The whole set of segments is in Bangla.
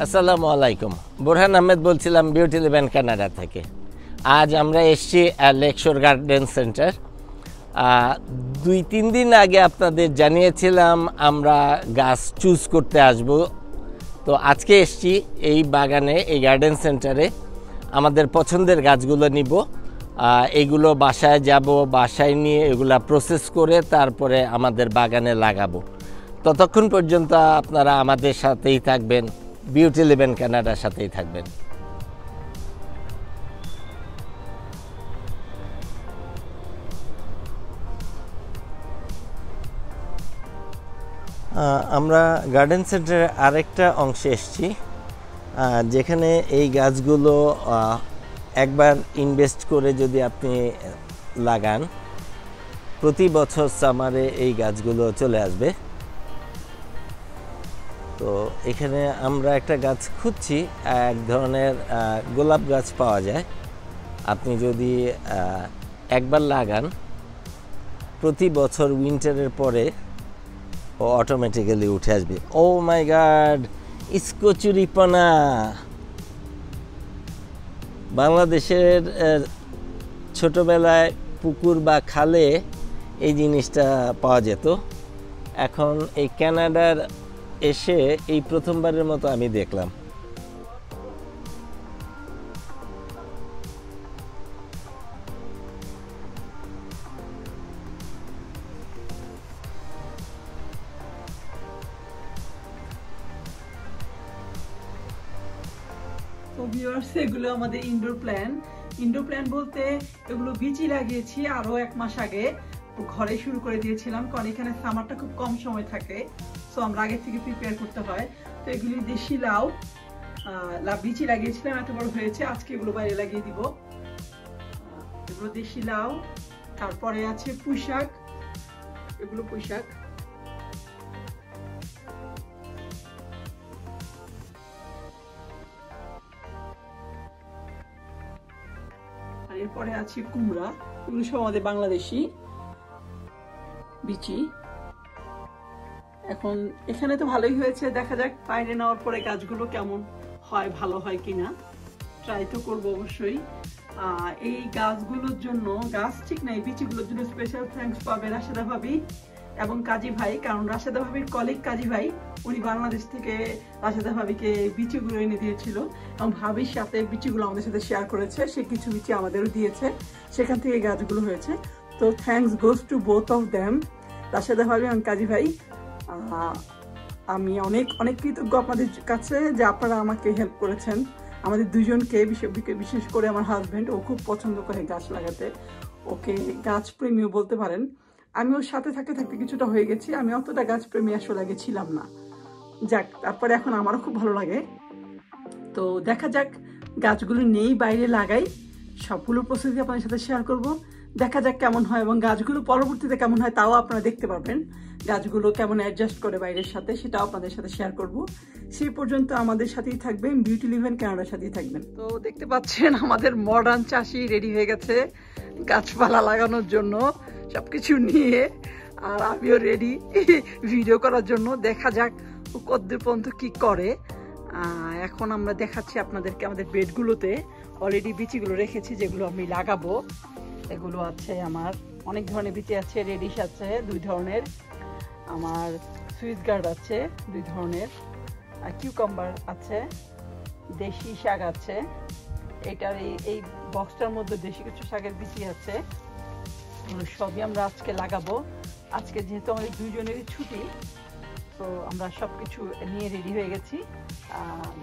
আসসালামু আলাইকুম। বোরহান আহমেদ বলছিলাম বিউটি লিভেন কানাডা থেকে। আজ আমরা এসেছি লেকশোর গার্ডেন সেন্টার। 2-3 দিন আগে আপনাদের জানিয়েছিলাম আমরা গাছ চুজ করতে আসব। তো আজকে এসেছি এই বাগানে, এই গার্ডেন সেন্টারে আমাদের পছন্দের গাছগুলো নিব। এইগুলো বাসায় যাব, বাসায় নিয়ে এগুলা প্রসেস করে তারপরে আমাদের বাগানে লাগাবো। ততক্ষণ পর্যন্ত আপনারা আমাদের সাথেই থাকবেন, বিউটি লিভেন কানাডার সাথেই থাকবেন। আমরা গার্ডেন সেন্টারের আরেকটা অংশে এসেছি, যেখানে এই গাছগুলো একবার ইনভেস্ট করে যদি আপনি লাগান, প্রতি বছর সামারে এই গাছগুলো চলে আসবে। তো এখানে আমরা একটা গাছ খুঁজছি, এক ধরনের গোলাপ গাছ পাওয়া যায়। আপনি যদি একবার লাগান, প্রতি বছর উইন্টারের পরে ও অটোমেটিক্যালি উঠে আসবে। ও মাই গড, ইস্কচুরিপানা! বাংলাদেশের ছোটবেলায় পুকুর বা খালে এই জিনিসটা পাওয়া যেত। এখন এই কানাডার এসে এই প্রথমবারের মতো আমি দেখলাম। তো ভিউয়ার্স, এগুলো আমাদের ইনডোর প্ল্যান বলতে এগুলো বীজই লাগিয়েছি আরো 1 মাস আগে। ঘরে শুরু করে দিয়েছিলাম, কারণ এখানে সামারটা খুব কম সময় থাকে, সো আমরা আগে থেকে প্রিপেয়ার করতে হয়। তো এগুলি দেশি লাউ বীজই লাগিয়েছিলাম, এত বড় হয়েছে। আজকে এগুলো বাইরে লাগিয়ে দিব। এগুলো দেশি লাউ। তারপরে আছে পুঁইশাক, এগুলো পুঁইশাক। আর এরপরে আছে কুমড়া, এগুলো সব আমাদের বাংলাদেশি বিচি। এখন এখানে তো ভালোই হয়েছে, দেখা যাক বাইরে নেওয়ার পরে গাছগুলো কেমন হয়, ভালো হয় কিনা। ট্রাই তো করবো অবশ্যই। এই গাছগুলোর জন্য, গাছ ঠিক না, এই বিচিগুলোর জন্য স্পেশাল থ্যাঙ্কস পাবে রাশেদা ভাবি এবং কাজী ভাই। কারণ রাশেদা ভাবির কলিগ কাজী ভাই, উনি বাংলাদেশ থেকে রাশেদা ভাবিকে বিচিগুলো এনে দিয়েছিল এবং ভাবির সাথে বিচিগুলো আমাদের সাথে শেয়ার করেছে। সে কিছু বিচি আমাদেরও দিয়েছে, সেখান থেকে গাছগুলো হয়েছে। তো thanks goes to both of them, Rasheda ভাবি এবং কাজী ভাই। আমি অনেক অনেক কৃতজ্ঞ আপনাদের কাছে যে আপনারা আমাকে হেল্প করেছেন। আমাদের দুজনকে, বিশেষ করে আমার হাজব্যান্ড, ও খুব পছন্দ করে গাছ লাগাতে। ওকে গাছ প্রেমীও বলতে পারেন। আমি ওর সাথে থাকতে থাকতে কিছুটা হয়ে গেছি। আমি অতটা গাছ প্রেমী আসলে আগে ছিলাম না। যাক, তারপরে এখন আমারও খুব ভালো লাগে। তো দেখা যাক, গাছগুলো নেই, বাইরে লাগাই, সবগুলো প্রসেস আপনাদের সাথে শেয়ার করব। দেখা যাক কেমন হয়, এবং গাছগুলো পরবর্তীতে কেমন হয় তাও আপনারা দেখতে পারবেন। গাছগুলো কেমন অ্যাডজাস্ট করে বাইরের সাথে, সেটাও আপনাদের সাথে শেয়ার করব। সেই পর্যন্ত আমাদের সাথেই থাকবেন, বিউটি লিভেন কানাডার সাথেই থাকবেন। তো দেখতে পাচ্ছেন আমাদের মডার্ন চাষি রেডি হয়ে গেছে গাছপালা লাগানোর জন্য, সবকিছু নিয়ে। আর আমিও রেডি ভিডিও করার জন্য। দেখা যাক ও কতদূর পর্যন্ত কি করে। এখন আমরা দেখাচ্ছি আপনাদেরকে আমাদের বেডগুলোতে অলরেডি বিচিগুলো রেখেছি, যেগুলো আমি লাগাবো। এগুলো আছে আমার অনেক ধরনের বিচি আছে। রেডিশ আছে 2 ধরনের, আমার সুইস গার্ড আছে 2 ধরনের, আর কিউকাম্বার আছে, দেশি শাক আছে। এটার এই বক্সটার মধ্যে দেশি কিছু শাকের বিচি আছে। সবই আমরা আজকে লাগাবো। আজকে যেহেতু আমাদের দুজনেরই ছুটি, তো আমরা সবকিছু নিয়ে রেডি হয়ে গেছি।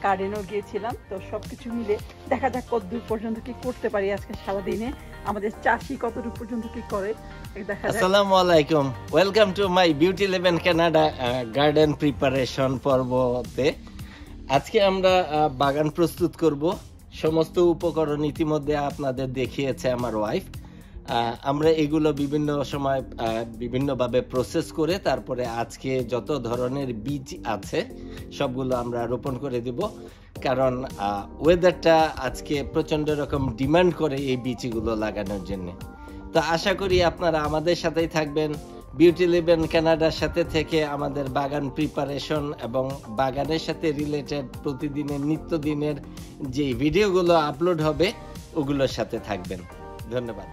গার্ডেনও গিয়েছিলাম। তো সবকিছু মিলে দেখা যাক কতদূর পর্যন্ত কি করতে পারি আজকে সারাদিনে, আমাদের চাষি কতদূর পর্যন্ত কি করে দেখা যাক। আসসালামু আলাইকুম, welcome to my beauty living Canada garden preparation পর্বতে। আজকে আমরা বাগান প্রস্তুত করব। সমস্ত উপকরণ ইতিমধ্যে আপনাদের দেখিয়েছে আমার ওয়াইফ। আমরা এগুলো বিভিন্ন সময় বিভিন্নভাবে প্রসেস করে তারপরে আজকে যত ধরনের বীজ আছে সবগুলো আমরা রোপণ করে দিব। কারণ ওয়েদারটা আজকে প্রচণ্ড রকম ডিমান্ড করে এই বীজগুলো লাগানোর জন্য। তো আশা করি আপনারা আমাদের সাথেই থাকবেন, বিউটি লিভেন কানাডার সাথে থেকে আমাদের বাগান প্রিপারেশন এবং বাগানের সাথে রিলেটেড প্রতিদিনের নিত্যদিনের যে ভিডিওগুলো আপলোড হবে ওগুলোর সাথে থাকবেন। ধন্যবাদ।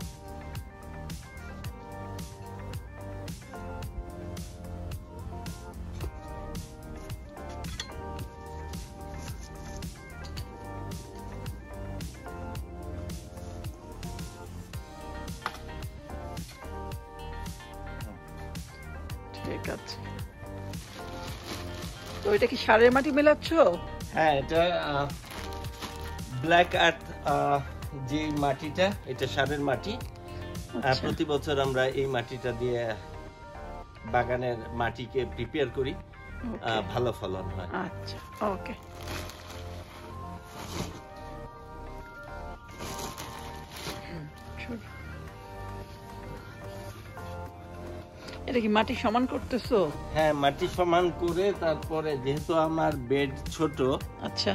ঠিক আছে, তো এটা কি সারের মাটি মেলাচ্ছ? হ্যাঁ, এটা ব্ল্যাক আর্থ যে মাটিটা, এটা সারের মাটি। প্রতি বছর আমরা এই মাটিটা দিয়ে বাগানের মাটিকে প্রিপেয়ার করি, ভালো ফলন হয়। আচ্ছা, ওকে। এটা কি মাটি সমান করতেছো? হ্যাঁ, মাটি সমান করে তারপরে যেহেতু আমার বেড ছোট, আচ্ছা,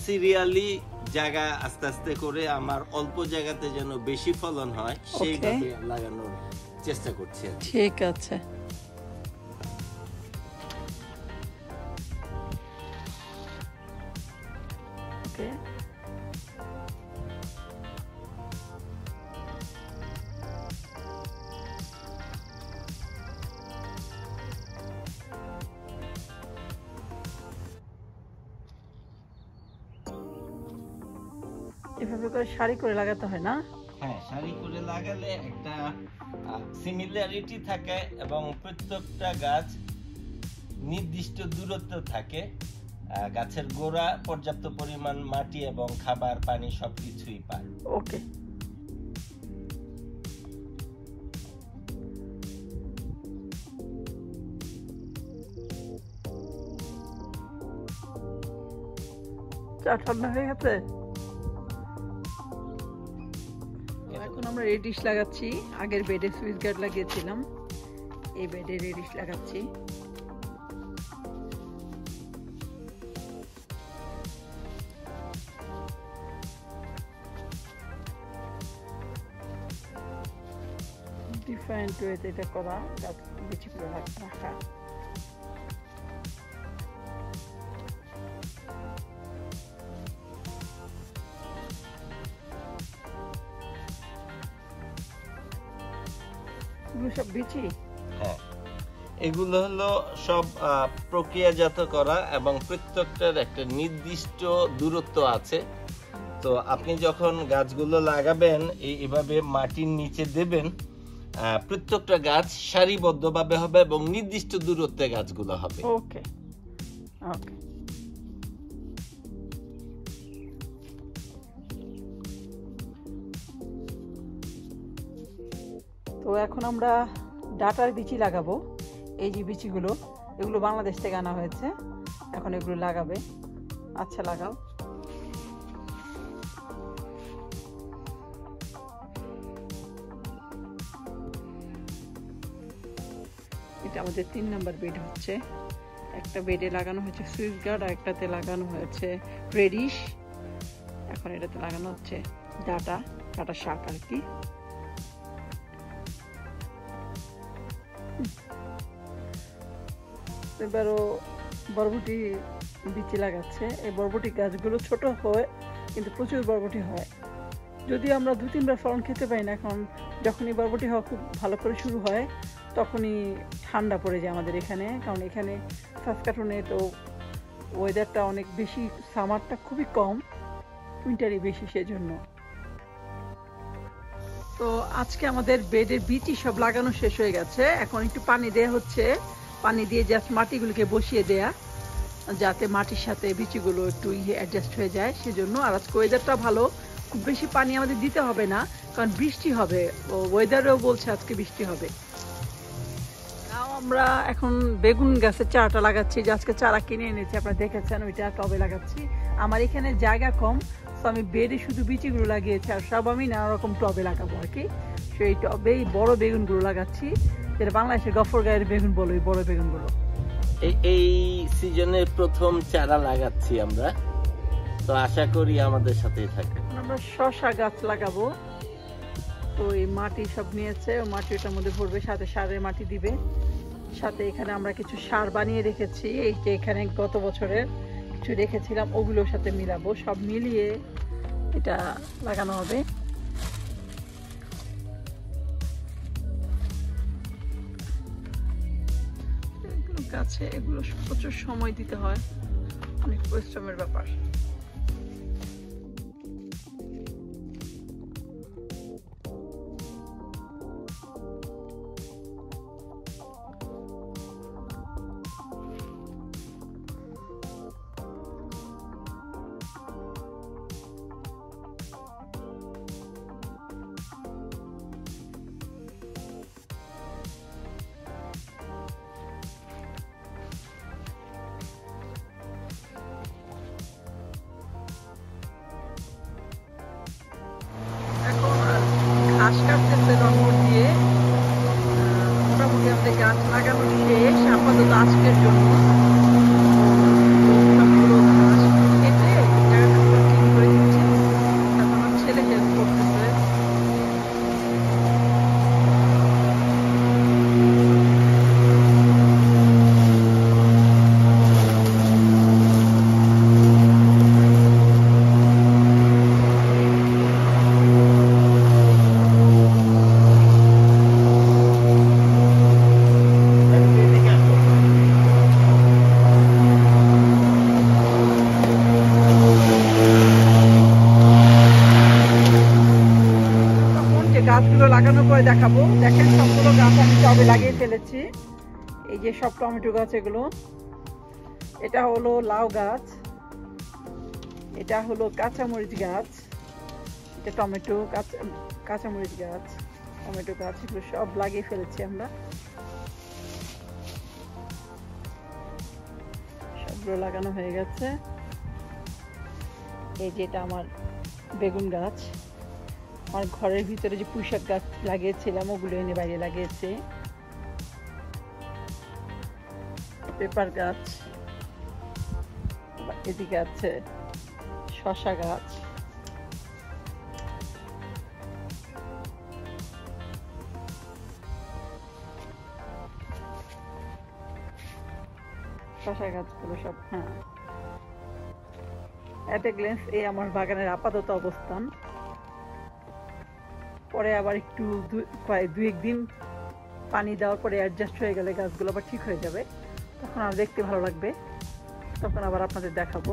সিরিয়ালি জায়গা আস্তে আস্তে করে আমার অল্প জায়গাতে যেন বেশি ফলন হয় সেইভাবে লাগানোর চেষ্টা করছি। ঠিক আছে। ওকে, এভাবে করে সারি করে লাগাতে হয় না? হ্যাঁ, সারি করে লাগালে একটা সিমিলারিটি থাকে এবং প্রত্যেকটা গাছ নির্দিষ্ট দূরত্ব থাকে। গাছের গোড়া পর্যাপ্ত পরিমাণ মাটি এবং খাবার পানি সবকিছুই পায়। ওকে, চা ঠান্ডা হয়ে গেছে। এখন আমরা রেডিশ লাগাচ্ছি। আগের বেডে সুইচ গার্ড লাগিয়েছিলাম, এই বেডে রেডিশ লাগাচ্ছি। ডিফারেন্ট ওয়েতে এটা করা, গাছ বিচিগুলো রাখা। সব বিচি, হ্যাঁ, এগুলো হলো সব প্রক্রিয়াজাত করা এবং প্রত্যেকটার একটা নির্দিষ্ট দূরত্ব আছে। তো আপনি যখন গাছগুলো লাগাবেন এইভাবে মাটির নিচে দেবেন, প্রত্যেকটা গাছ সারিবদ্ধভাবে হবে এবং নির্দিষ্ট দূরত্বে গাছগুলো হবে। ওকে ওকে, তো এখন আমরা ডাটার বিচি লাগাবো। এই যে বিচিগুলো, এগুলো বাংলাদেশ থেকে আনা হয়েছে, এখন এগুলো লাগাবে। আচ্ছা, লাগাও। এটা আমাদের 3 নাম্বার বেড হচ্ছে। একটা বেডে লাগানো হয়েছে সুইচ গার্ড, আর একটাতে লাগানো হয়েছে রেডিশ। এখন এটাতে লাগানো হচ্ছে ডাটা শাক আর কি। এবারও বরবটি বিচি লাগাচ্ছে। এই বরবটি গাছগুলো ছোট হয় কিন্তু প্রচুর বরবটি হয়। যদিও আমরা 2-3 বার ফলন খেতে পাই না, এখন যখনই বরবটি হওয়া খুব ভালো করে শুরু হয় তখনই ঠান্ডা পড়ে যায় আমাদের এখানে। কারণ এখানে সাসকাটুনে তো ওয়েদারটা অনেক বেশি, সামারটা খুবই কম, উইন্টারই বেশি, সেজন্য। তো আজকে আমাদের বেডের বিচি সব লাগানো শেষ হয়ে গেছে। এখন একটু পানি দেয়া হচ্ছে, পানি দিয়ে জাস্ট মাটিগুলোকে বসিয়ে দেয়া, যাতে মাটির সাথে বিচিগুলো একটু অ্যাডজাস্ট হয়ে যায়, সেজন্য। আর আজকে ওয়েদারটা ভালো, খুব বেশি পানি আমাদের দিতে হবে না, কারণ বৃষ্টি হবে, ওয়েদারেও বলছে আজকে বৃষ্টি হবে। আমরা এখন বেগুন গাছের চারাটা লাগাচ্ছি, যে আজকে চারা কিনে এনেছি, আপনারা দেখেছেন, ওইটা টবে লাগাচ্ছি। আমার এখানে জায়গা কম, তো আমি বেডে শুধু বিচিগুলো লাগিয়েছি, আর সব আমি নানা রকম টবে লাগাবো আর কি। সেই টবেই বড় বেগুনগুলো লাগাচ্ছি, যেটা বাংলাদেশের গফর গায়ের বেগুন বলো, এই বড় বেগুনগুলো। এই সিজনের প্রথম চারা লাগাচ্ছি আমরা, তো আশা করি আমাদের সাথেই থাকবে। আমরা শসা গাছ লাগাবো। ওই মাটি সব নিয়েছে, ওই মাটিটার মধ্যে ভরবে, সাথে সারের মাটি দিবে। সাথে এখানে আমরা কিছু সার বানিয়ে রেখেছি, এই যে এখানে গত বছরের কিছু রেখেছিলাম, ওগুলোর সাথে মিলাবো, সব মিলিয়ে এটা লাগানো হবে। এগুলো গাছে এগুলো প্রচুর সময় দিতে হয়, অনেক পরিশ্রমের ব্যাপার। ঘাস কাটতেছে লঙ্গর দিয়ে। মোটামুটি আমাদের গাছ লাগানো শেষ আপাতত আজকের জন্য। সবগুলো ঘাস কেটে জায়গাটা পুরো ক্লিন করে দিচ্ছি, তারপর আমার ছেলে হেল্প করতেছে। গাছগুলো লাগানোর পরে দেখাবো। দেখেন সবগুলো গাছ আমি টবে লাগিয়ে ফেলেছি। এই যে সব টমেটো গাছ, এগুলো, এটা হলো লাউ গাছ, এটা হলো কাঁচামরিচ গাছ, এটা টমেটো, কাঁচামরিচ গাছ, টমেটো গাছ, এগুলো সব লাগিয়ে ফেলেছি আমরা। সবগুলো লাগানো হয়ে গেছে। এই যে এটা আমার বেগুন গাছ, আমার ঘরের ভিতরে যে পুঁইশাক গাছ লাগিয়েছিলাম ওগুলো এনে বাইরে লাগিয়েছে। পেপার গাছ, এদিকে আছে শসা গাছ, শসা গাছগুলো সব। হ্যাঁ, এট এ গ্লেন্স এই আমার বাগানের আপাতত অবস্থান। পরে আবার একটু দুই একদিন পানি দেওয়ার পরে অ্যাডজাস্ট হয়ে গেলে গাছগুলো আবার ঠিক হয়ে যাবে, তখন আর দেখতে ভালো লাগবে, তখন আবার আপনাদের দেখাবো।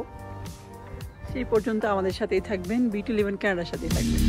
সেই পর্যন্ত আমাদের সাথেই থাকবেন, বিউটি লিভ ইন কানাডার সাথেই থাকবেন।